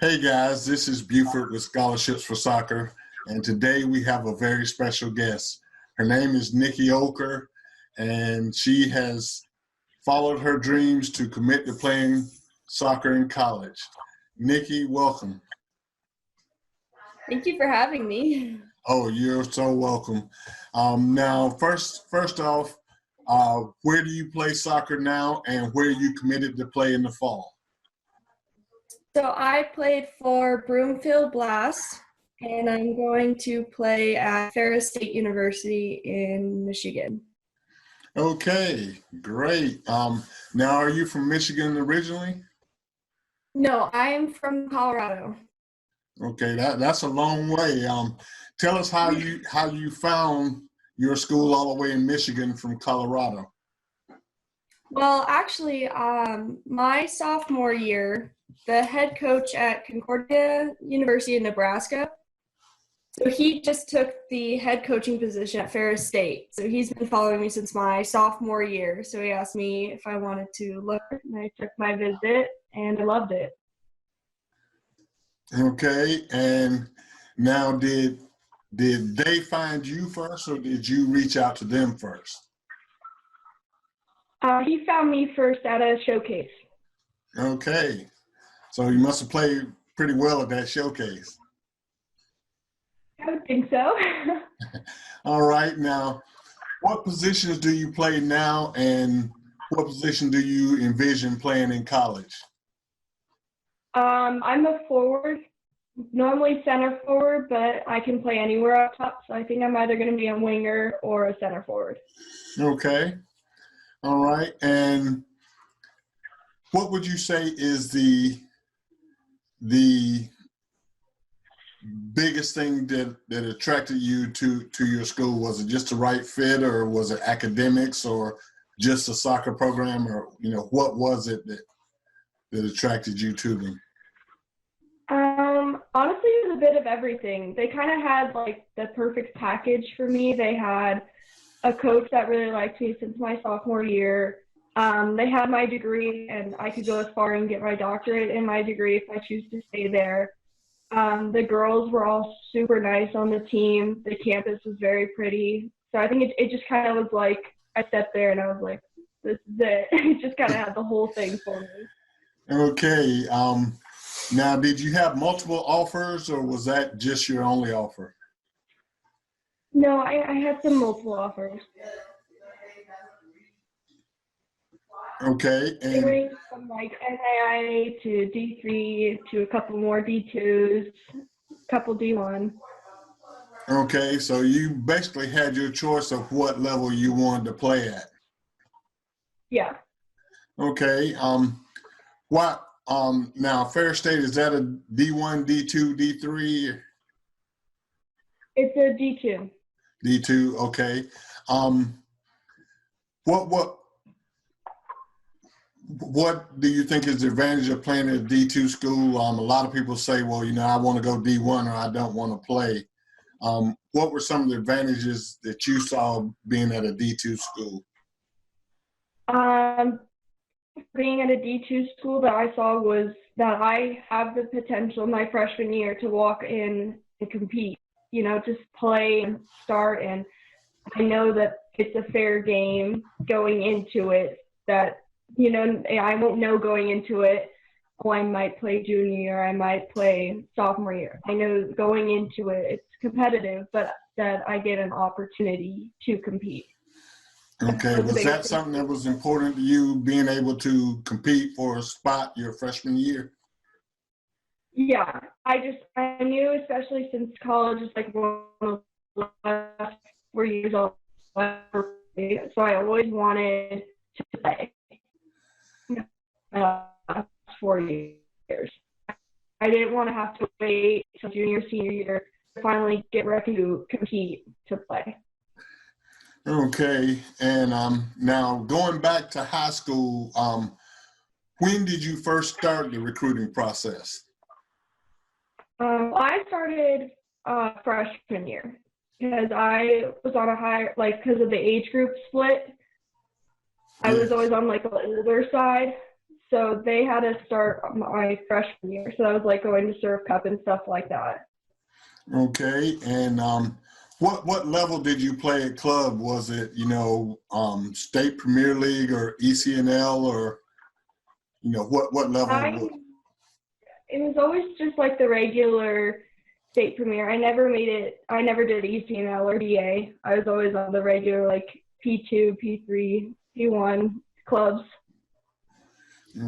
Hey guys, this is Buford with Scholarships for Soccer, and today we have a very special guest. Her name is Nikki Oelker, and she has followed her dreams to commit to playing soccer in college. Nikki, welcome. Thank you for having me. Oh, you're so welcome. Now, first off, where do you play soccer now, and where are you committed to play in the fall? So I played for Broomfield Blast, and I'm going to play at Ferris State University in Michigan. Okay, great. Now, are you from Michigan originally? No, I'm from Colorado. Okay, that's a long way. Tell us how you found your school all the way in Michigan from Colorado. Well, actually, my sophomore year, the head coach at Concordia University in Nebraska, so he just took the head coaching position at Ferris State. So he's been following me since my sophomore year. So he asked me if I wanted to look, and I took my visit, and I loved it. Okay, and now did they find you first, or did you reach out to them first? He found me first at a showcase. Okay, so you must have played pretty well at that showcase. I would think so. All right, now, what positions do you play now, and what position do you envision playing in college? I'm a forward, normally center forward, but I can play anywhere up top. So I think I'm either going to be a winger or a center forward. Okay, all right, and what would you say is the biggest thing that attracted you to your school? Was it just the right fit, or was it academics, or just a soccer program, or what was it that attracted you to them? Honestly, it was a bit of everything. They kind of had like the perfect package for me. They had a coach that really liked me since my sophomore year. They had my degree, and I could go as far and get my doctorate in my degree if I choose to stay there. The girls were all super nice on the team. The campus was very pretty. So I think it just kind of was like, I stepped there and I was like, this is it. It just kind of had the whole thing for me. Okay. Now, did you have multiple offers, or was that just your only offer? No, I had some multiple offers. Okay. They And ranged from like NAIA to D3 to a couple more D2s, a couple D1. okay, so you basically had your choice of what level you wanted to play at. Yeah. Okay. What now Ferris State, is that a D1, D2, D3? It's a D2. D2, okay. What do you think is the advantage of playing at a D2 school? A lot of people say, well, I want to go D1, or I don't want to play. What were some of the advantages that you saw being at a D2 school? Being at a D2 school that I saw was that I have the potential my freshman year to walk in and compete, just play and start. And I know that it's a fair game going into it, that, I won't know going into it, oh, I might play junior year, I might play sophomore year. I know going into it, it's competitive, but that I get an opportunity to compete. Okay, was that something that was important to you, being able to compete for a spot your freshman year? Yeah, I knew, especially since college is like one of the last 4 years old, so I always wanted to play. 4 years. I didn't want to have to wait till junior, senior year to finally get ready to compete to play. Okay, and now going back to high school, when did you first start the recruiting process? I started freshman year because I was on a higher, because of the age group split. I was always on the older side, So they had to start my freshman year. So I was like going to Surf Cup and stuff like that. Okay, and what level did you play at club? Was it, State Premier League or ECNL, or what level? It was always just like the regular state premier. I never did ECNL or BA. I was always on the regular like P2, P3, P1 clubs.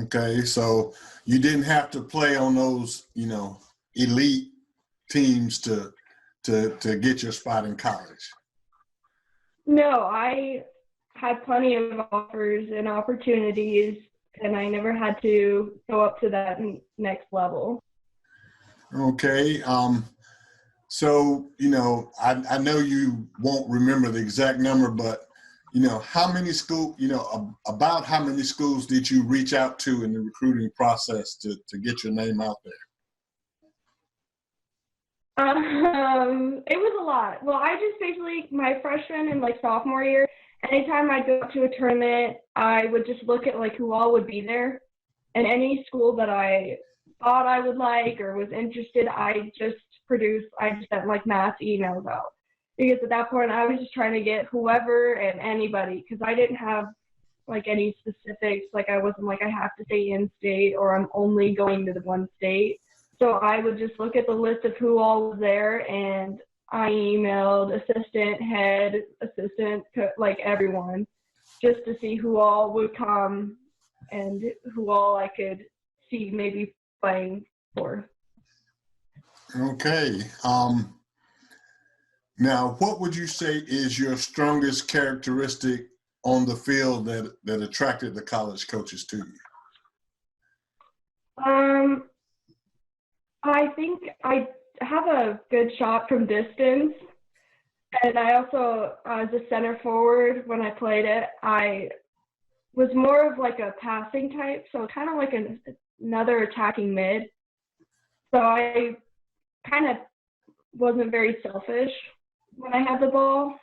Okay, so you didn't have to play on those, elite teams to get your spot in college. No, I had plenty of offers and opportunities, and I never had to go up to that next level. Okay, so I know you won't remember the exact number, but how many about how many schools did you reach out to in the recruiting process to get your name out there? It was a lot. Well, I just basically, my freshman and like sophomore year, anytime I'd go to a tournament, I would just look at like who all would be there, and any school that I thought I would like or was interested, I just sent like mass emails out. Because at that point, I was just trying to get whoever and anybody, because I didn't have like any specifics. Like I wasn't like I have to stay in state or I'm only going to the one state. So I would just look at the list of who all was there, and I emailed assistant, head, assistant, like everyone, just to see who all would come and who all I could see maybe playing for. Okay. Now, what would you say is your strongest characteristic on the field that attracted the college coaches to you? I think I have a good shot from distance, and I also, as a center forward, when I played it, I was more of like a passing type, so kind of like another attacking mid. So I kind of wasn't very selfish when I had the ball.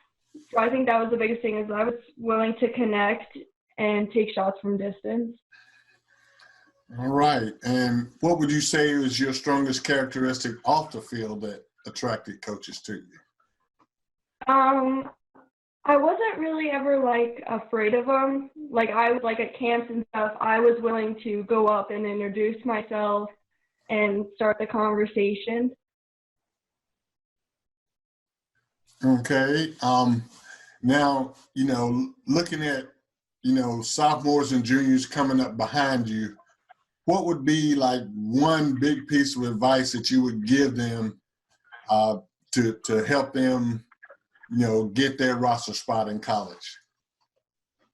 So I think that was the biggest thing, is I was willing to connect and take shots from distance. All right. And what would you say is your strongest characteristic off the field that attracted coaches to you? I wasn't really ever like afraid of them. Like I was like at camps and stuff, I was willing to go up and introduce myself and start the conversation. Okay. Now, looking at, sophomores and juniors coming up behind you, what would be like one big piece of advice that you would give them to help them, get their roster spot in college?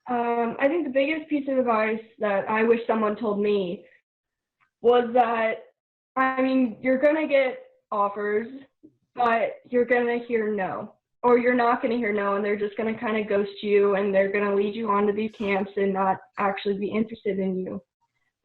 I think the biggest piece of advice that I wish someone told me was that, you're going to get offers, but you're going to hear no. Or you're not going to hear no, and they're just going to kind of ghost you, and they're going to lead you on to these camps and not actually be interested in you.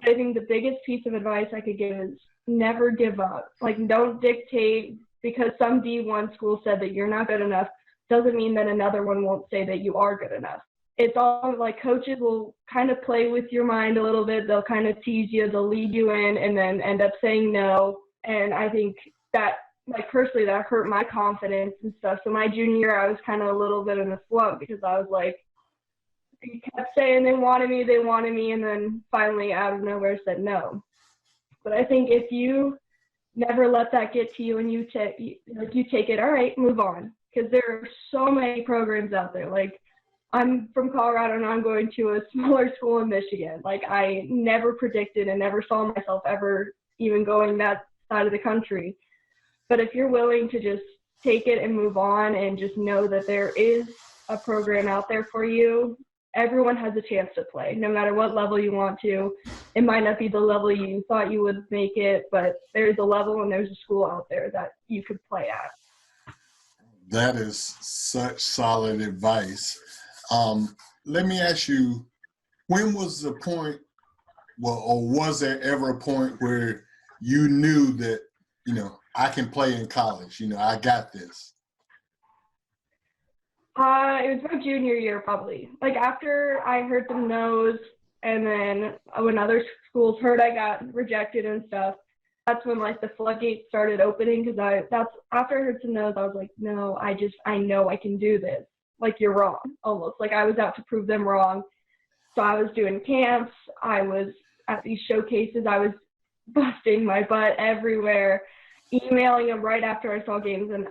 I think the biggest piece of advice I could give is never give up. Like, don't dictate because some D1 school said that you're not good enough doesn't mean that another one won't say that you are good enough. It's all like coaches will kind of play with your mind a little bit. They'll kind of tease you, they'll lead you in, and then end up saying no. And I think that, like, personally, that hurt my confidence and stuff. So my junior year, I was kind of a little bit in a slump because I was like, he kept saying they wanted me, and then finally out of nowhere said no. But I think if you never let that get to you and you take it, all right, move on. Because there are so many programs out there. Like, I'm from Colorado and I'm going to a smaller school in Michigan. Like, I never predicted and never saw myself ever even going that side of the country. But if you're willing to just take it and move on and just know that there is a program out there for you, everyone has a chance to play, no matter what level you want to. It might not be the level you thought you would make it, but there's a level and there's a school out there that you could play at. That is such solid advice. Let me ask you, when was the point, or was there ever a point where you knew that, I can play in college, I got this? It was my junior year, probably. Like, after I heard some no's, and then when other schools heard I got rejected and stuff, that's when like the floodgates started opening, because after I heard some no's, I was like, no, I know I can do this. Like, you're wrong, almost. Like, I was out to prove them wrong. So I was doing camps, I was at these showcases, I was busting my butt everywhere, emailing them right after I saw games. And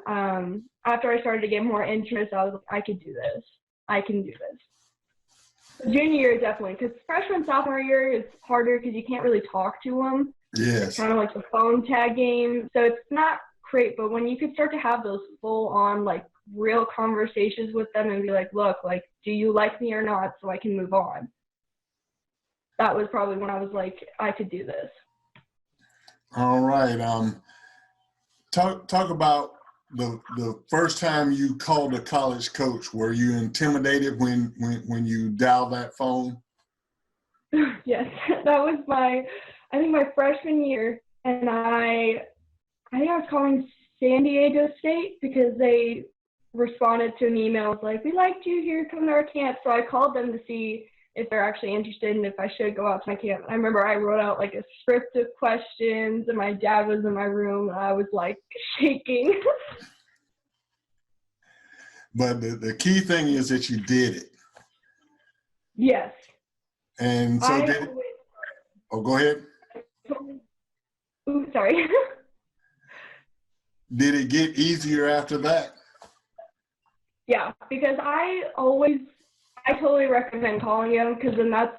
after I started to get more interest, I was like, I could do this. I can do this. The junior year, definitely, because freshman, sophomore year is harder because you can't really talk to them. Yes. It's kind of like the phone tag game. So it's not great, but when you could start to have those full-on, like, real conversations with them and be like, look, like, do you like me or not, so I can move on? That was probably when I was like, I could do this. All right. Talk about the first time you called a college coach. Were you intimidated when you dialed that phone? Yes, that was I think my freshman year, and I think I was calling San Diego State because they responded to an email. It was like, we liked you here, come to our camp. So I called them to see if they're actually interested and if I should go out to my camp. I remember I wrote out like a script of questions, and my dad was in my room, and I was like shaking. But the key thing is that you did it. Yes. And so go ahead. Ooh, sorry. Did it get easier after that? Yeah, because I totally recommend calling them, because then that's,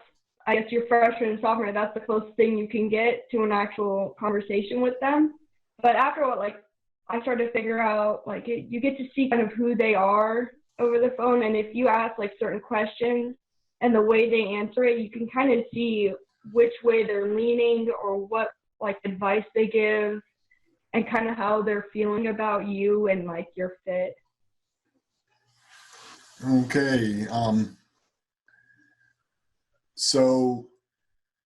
I guess, your freshman and sophomore, that's the closest thing you can get to an actual conversation with them. But after what, like, I started to figure out, like, you get to see kind of who they are over the phone, and if you ask, like, certain questions and the way they answer it, you can kind of see which way they're leaning or what, like, advice they give and kind of how they're feeling about you and, like, your fit. Okay. So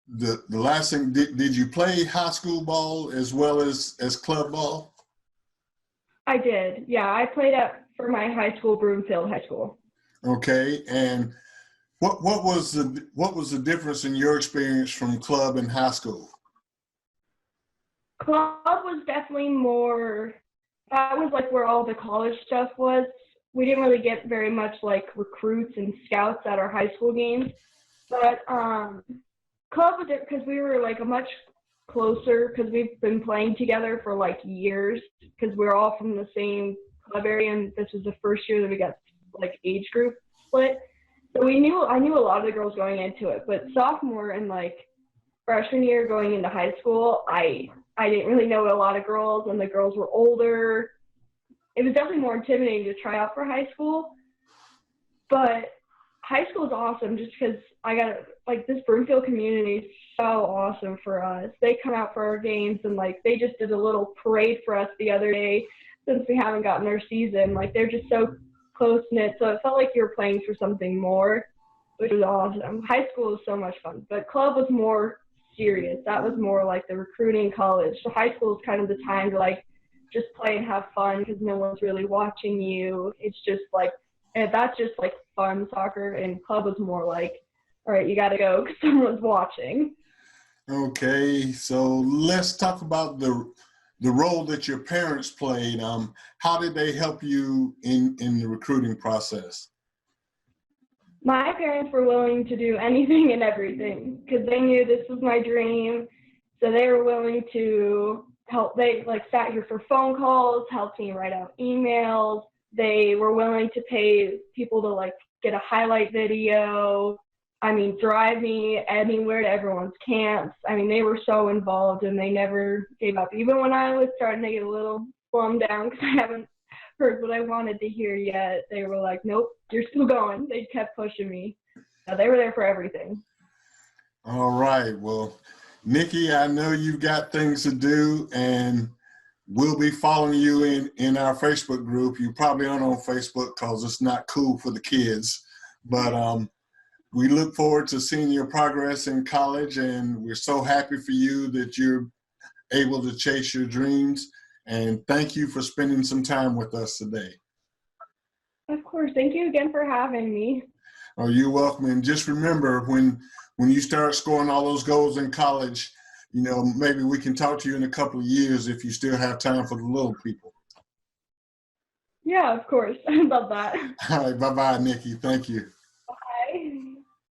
the last thing, did you play high school ball as well as club ball? I did. Yeah, I played for my high school, Broomfield High School. Okay. And what was the difference in your experience from club and high school? Club was definitely more, that was like where all the college stuff was. We didn't really get very much like recruits and scouts at our high school games. But club was it because we were like a much closer, because we've been playing together for like years, because we're all from the same club area, and this was the first year that we got like age group split. So I knew a lot of the girls going into it, but sophomore and like freshman year going into high school, I didn't really know a lot of girls, and the girls were older. It was definitely more intimidating to try out for high school, but high school is awesome just because this Broomfield community is so awesome for us. They come out for our games, and like they just did a little parade for us the other day since we haven't gotten our season. Like they're just so close-knit, so it felt like you were playing for something more, which was awesome. High school was so much fun, but club was more serious. That was more like the recruiting college. So high school is kind of the time to like just play and have fun because no one's really watching you. It's just like, and that's just like fun soccer, and club was more like, all right, you got to go because someone's watching. Okay, so let's talk about the role that your parents played. How did they help you in the recruiting process? My parents were willing to do anything and everything because they knew this was my dream. So they were willing to help. They like sat here for phone calls, helped me write out emails. They were willing to pay people to like get a highlight video. I mean, drive me anywhere to everyone's camps. I mean, they were so involved, and they never gave up. Even when I was starting to get a little bummed down because I haven't heard what I wanted to hear yet, they were like, nope, you're still going. They kept pushing me. They were there for everything. All right. Well, Nikki, I know you've got things to do, and we'll be following you in our Facebook group. You probably aren't on Facebook because it's not cool for the kids, but we look forward to seeing your progress in college, and we're so happy for you that you're able to chase your dreams. And thank you for spending some time with us today. Of course. Thank you again for having me. Oh, you're welcome. And just remember, when when you start scoring all those goals in college, you know, maybe we can talk to you in a couple of years if you still have time for the little people. Yeah, of course. I love that. All right, bye-bye, Nikki. Thank you.